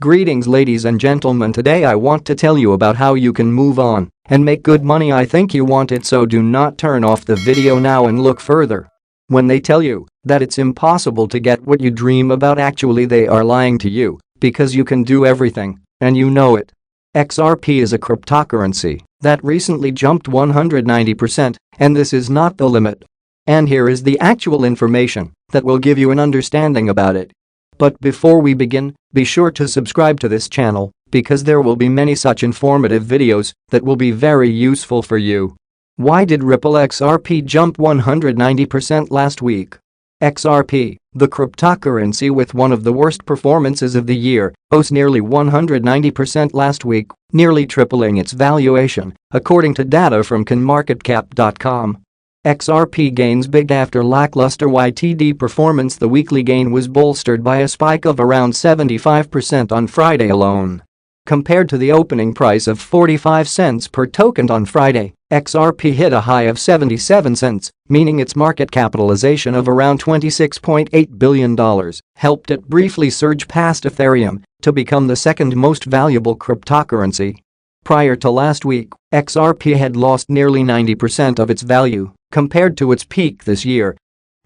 Greetings ladies and gentlemen, today I want to tell you about how you can move on and make good money. I think you want it, so do not turn off the video now and look further. When they tell you that it's impossible to get what you dream about, actually they are lying to you, because you can do everything, and you know it. XRP is a cryptocurrency that recently jumped 190%, and this is not the limit. And here is the actual information that will give you an understanding about it. But before we begin, be sure to subscribe to this channel because there will be many such informative videos that will be very useful for you. Why did Ripple XRP jump 190% last week? XRP, the cryptocurrency with one of the worst performances of the year, rose nearly 190% last week, nearly tripling its valuation, according to data from CoinMarketCap.com. XRP gains big after lackluster YTD performance. The weekly gain was bolstered by a spike of around 75% on Friday alone. Compared to the opening price of 45 cents per token on Friday, XRP hit a high of 77 cents, meaning its market capitalization of around $26.8 billion helped it briefly surge past Ethereum to become the second most valuable cryptocurrency. Prior to last week, XRP had lost nearly 90% of its value compared to its peak this year.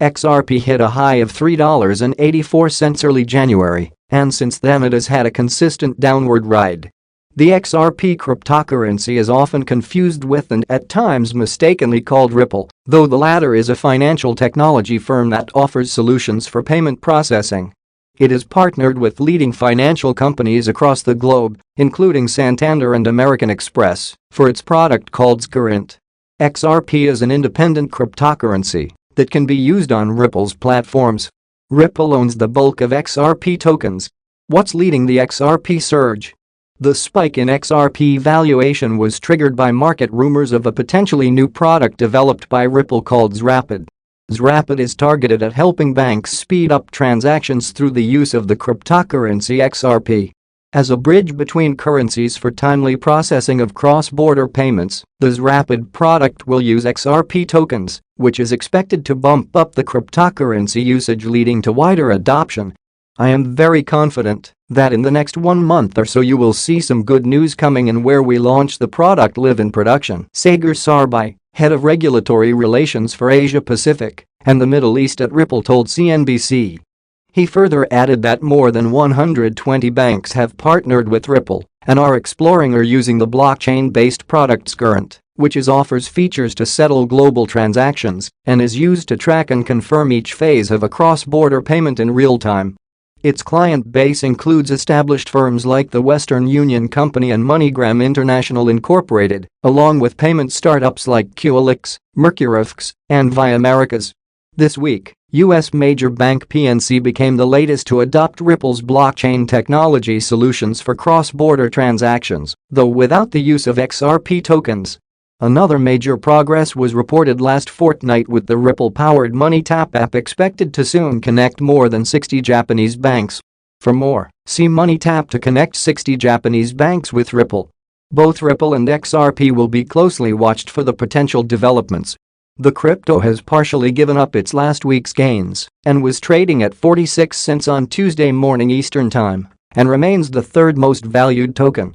XRP hit a high of $3.84 early January, and since then it has had a consistent downward ride. The XRP cryptocurrency is often confused with and at times mistakenly called Ripple, though the latter is a financial technology firm that offers solutions for payment processing. It is partnered with leading financial companies across the globe, including Santander and American Express, for its product called Current. XRP is an independent cryptocurrency that can be used on Ripple's platforms. Ripple owns the bulk of XRP tokens. What's leading the XRP surge? The spike in XRP valuation was triggered by market rumors of a potentially new product developed by Ripple called zRapid. zRapid is targeted at helping banks speed up transactions through the use of the cryptocurrency XRP. As a bridge between currencies for timely processing of cross-border payments, the zRapid product will use XRP tokens, which is expected to bump up the cryptocurrency usage, leading to wider adoption. I am very confident that in the next 1 month or so you will see some good news coming in where we launch the product live in production. Sagar Sarbai, head of regulatory relations for Asia Pacific and the Middle East at Ripple, told CNBC. He further added that more than 120 banks have partnered with Ripple and are exploring or using the blockchain-based product Current, which offers features to settle global transactions and is used to track and confirm each phase of a cross-border payment in real time. Its client base includes established firms like the Western Union Company and MoneyGram International Incorporated, along with payment startups like QLX, Mercurifx, and Via Americas. This week, U.S. major bank PNC became the latest to adopt Ripple's blockchain technology solutions for cross-border transactions, though without the use of XRP tokens. Another major progress was reported last fortnight, with the Ripple-powered MoneyTap app expected to soon connect more than 60 Japanese banks. For more, see MoneyTap to connect 60 Japanese banks with Ripple. Both Ripple and XRP will be closely watched for the potential developments. The crypto has partially given up its last week's gains and was trading at 46 cents on Tuesday morning Eastern Time and remains the third most valued token.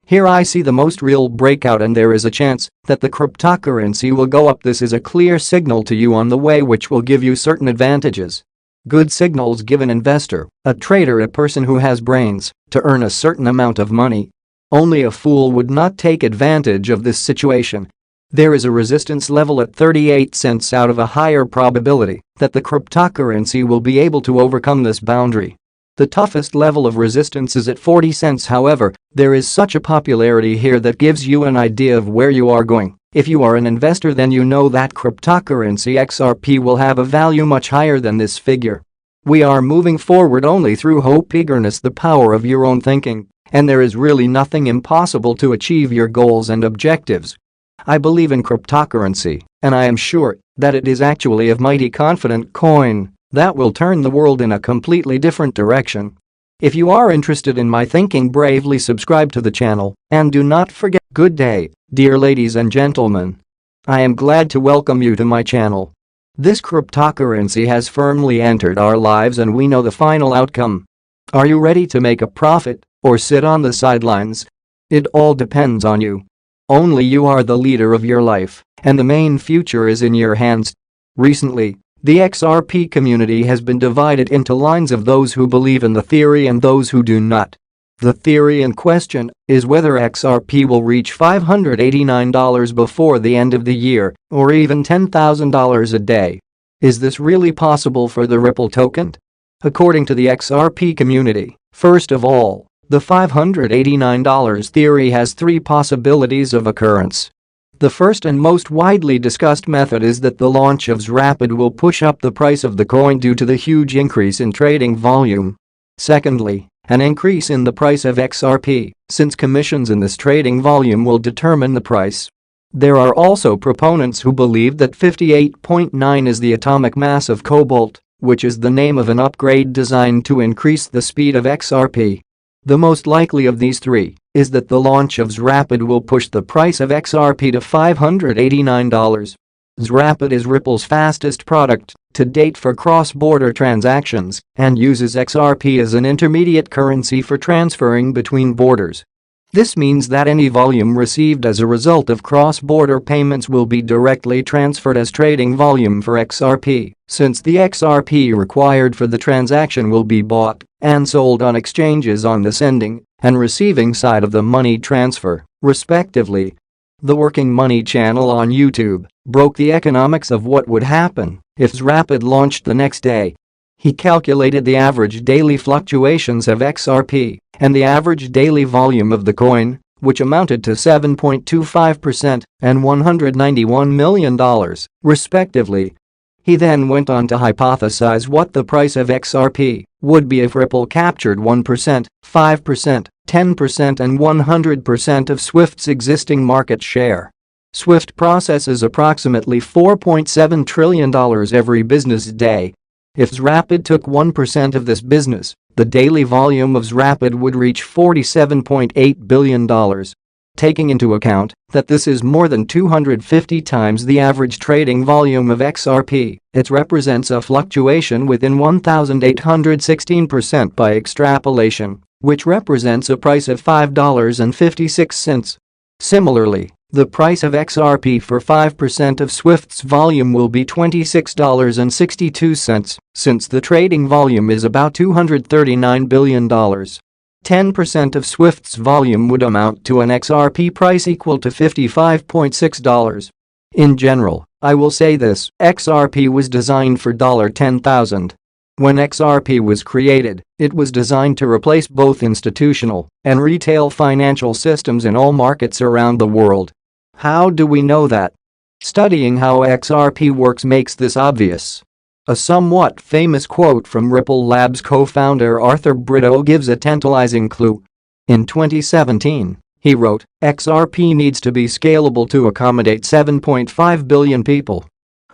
Here I see the most real breakout, and there is a chance that the cryptocurrency will go up. This is a clear signal to you on the way, which will give you certain advantages. Good signals give an investor, a trader, a person who has brains, to earn a certain amount of money. Only a fool would not take advantage of this situation. There is a resistance level at 38 cents out of a higher probability that the cryptocurrency will be able to overcome this boundary. The toughest level of resistance is at 40 cents. However, there is such a popularity here that gives you an idea of where you are going. If you are an investor, then you know that cryptocurrency XRP will have a value much higher than this figure. We are moving forward only through hope, eagerness, the power of your own thinking, and there is really nothing impossible to achieve your goals and objectives. I believe in cryptocurrency, and I am sure that it is actually a mighty confident coin that will turn the world in a completely different direction. If you are interested in my thinking, bravely subscribe to the channel and do not forget. Good day, dear ladies and gentlemen. I am glad to welcome you to my channel. This cryptocurrency has firmly entered our lives and we know the final outcome. Are you ready to make a profit or sit on the sidelines? It all depends on you. Only you are the leader of your life, and the main future is in your hands. Recently, the XRP community has been divided into lines of those who believe in the theory and those who do not. The theory in question is whether XRP will reach $589 before the end of the year, or even $10,000 a day. Is this really possible for the Ripple token? According to the XRP community, first of all, the $589 theory has three possibilities of occurrence. The first and most widely discussed method is that the launch of XRapid will push up the price of the coin due to the huge increase in trading volume. Secondly, an increase in the price of XRP, since commissions in this trading volume will determine the price. There are also proponents who believe that 58.9 is the atomic mass of Cobalt, which is the name of an upgrade designed to increase the speed of XRP. The most likely of these three is that the launch of XRapid will push the price of XRP to $589. XRapid is Ripple's fastest product to date for cross-border transactions and uses XRP as an intermediate currency for transferring between borders. This means that any volume received as a result of cross-border payments will be directly transferred as trading volume for XRP, since the XRP required for the transaction will be bought and sold on exchanges on the sending and receiving side of the money transfer, respectively. The Working Money channel on YouTube broke the economics of what would happen if XRapid launched the next day. He calculated the average daily fluctuations of XRP and the average daily volume of the coin, which amounted to 7.25% and $191 million, respectively. He then went on to hypothesize what the price of XRP would be if Ripple captured 1%, 5%, 10% and 100% of Swift's existing market share. Swift processes approximately $4.7 trillion every business day. If XRapid took 1% of this business, the daily volume of XRapid would reach $47.8 billion. Taking into account that this is more than 250 times the average trading volume of XRP, it represents a fluctuation within 1,816% by extrapolation, which represents a price of $5.56. Similarly, the price of XRP for 5% of Swift's volume will be $26.62, since the trading volume is about $239 billion. 10% of Swift's volume would amount to an XRP price equal to $55.6. In general, I will say this, XRP was designed for $10,000. When XRP was created, it was designed to replace both institutional and retail financial systems in all markets around the world. How do we know that? Studying how XRP works makes this obvious. A somewhat famous quote from Ripple Labs co-founder Arthur Britto gives a tantalizing clue. In 2017, he wrote, "XRP needs to be scalable to accommodate 7.5 billion people."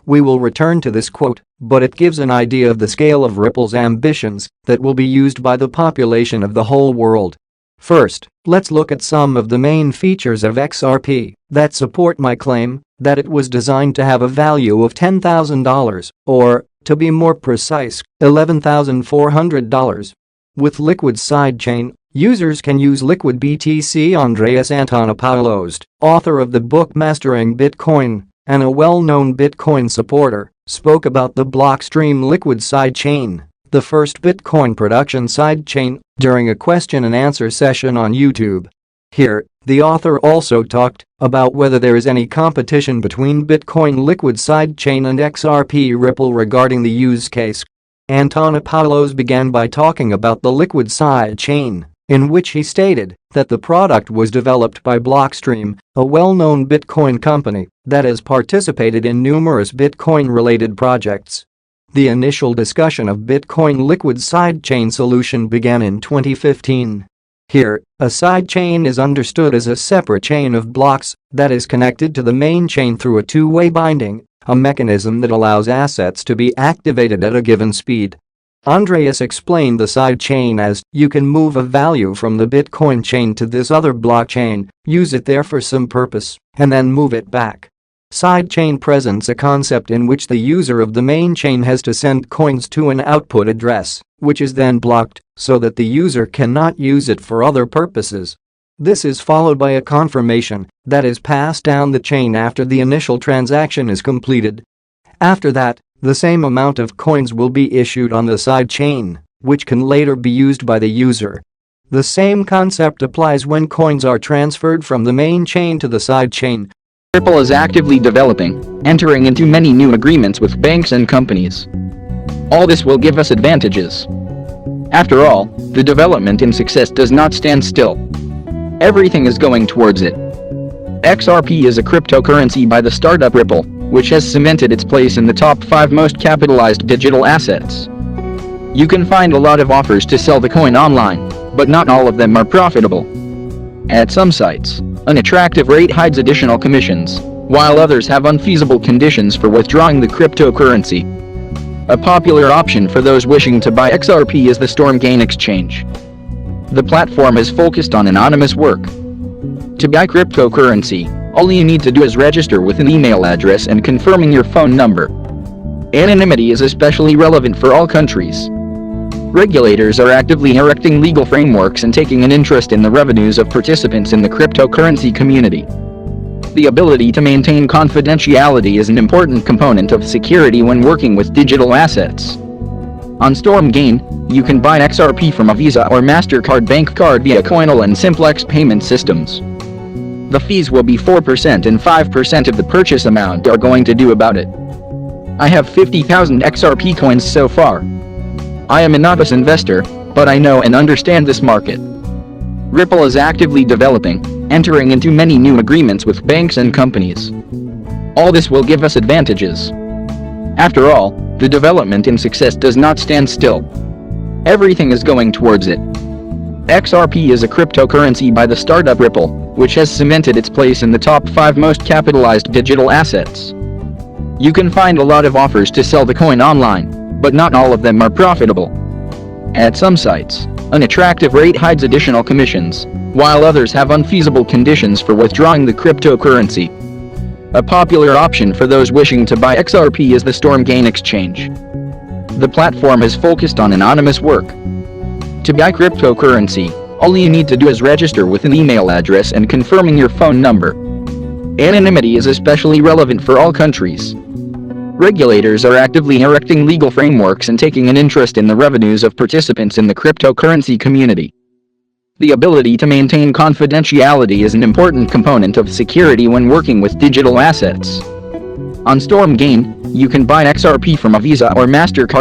We will return to this quote, but it gives an idea of the scale of Ripple's ambitions that will be used by the population of the whole world. First, let's look at some of the main features of XRP that support my claim that it was designed to have a value of $10,000, or, to be more precise, $11,400. With Liquid sidechain, users can use Liquid BTC. Andreas Antonopoulos, author of the book Mastering Bitcoin and a well-known Bitcoin supporter, spoke about the Blockstream Liquid sidechain, the first Bitcoin production sidechain, during a question-and-answer session on YouTube. Here, the author also talked about whether there is any competition between Bitcoin Liquid sidechain and XRP Ripple regarding the use case. Antonopoulos began by talking about the Liquid sidechain, in which he stated that the product was developed by Blockstream, a well-known Bitcoin company that has participated in numerous Bitcoin-related projects. The initial discussion of Bitcoin Liquid sidechain solution began in 2015. Here, a sidechain is understood as a separate chain of blocks that is connected to the main chain through a two-way binding, a mechanism that allows assets to be activated at a given speed. Andreas explained the sidechain as, you can move a value from the Bitcoin chain to this other blockchain, use it there for some purpose, and then move it back. Sidechain presents a concept in which the user of the main chain has to send coins to an output address, which is then blocked so that the user cannot use it for other purposes. This is followed by a confirmation that is passed down the chain after the initial transaction is completed. After that, the same amount of coins will be issued on the side chain, which can later be used by the user. The same concept applies when coins are transferred from the main chain to the side chain. Ripple is actively developing, entering into many new agreements with banks and companies. All this will give us advantages. After all, the development in success does not stand still. Everything is going towards it. XRP is a cryptocurrency by the startup Ripple, which has cemented its place in the top 5 most capitalized digital assets. You can find a lot of offers to sell the coin online, but not all of them are profitable. At some sites, an attractive rate hides additional commissions, while others have unfeasible conditions for withdrawing the cryptocurrency. A popular option for those wishing to buy XRP is the Stormgain exchange. The platform is focused on anonymous work. To buy cryptocurrency, all you need to do is register with an email address and confirming your phone number. Anonymity is especially relevant for all countries. Regulators are actively erecting legal frameworks and taking an interest in the revenues of participants in the cryptocurrency community. The ability to maintain confidentiality is an important component of security when working with digital assets. On Stormgain, you can buy XRP from a Visa or MasterCard bank card via Coinal and Simplex payment systems. The fees will be 4% and 5% of the purchase amount are going to do about it. I have 50,000 XRP coins so far. I am a novice investor, but I know and understand this market. Ripple is actively developing, entering into many new agreements with banks and companies. All this will give us advantages. After all, the development in success does not stand still. Everything is going towards it. XRP is a cryptocurrency by the startup Ripple, which has cemented its place in the top 5 most capitalized digital assets. You can find a lot of offers to sell the coin online, but not all of them are profitable. At some sites, an attractive rate hides additional commissions, while others have unfeasible conditions for withdrawing the cryptocurrency. A popular option for those wishing to buy XRP is the Stormgain exchange. The platform is focused on anonymous work. To buy cryptocurrency, all you need to do is register with an email address and confirming your phone number. Anonymity is especially relevant for all countries. Regulators are actively erecting legal frameworks and taking an interest in the revenues of participants in the cryptocurrency community. The ability to maintain confidentiality is an important component of security when working with digital assets. On Stormgain, you can buy XRP from a Visa or MasterCard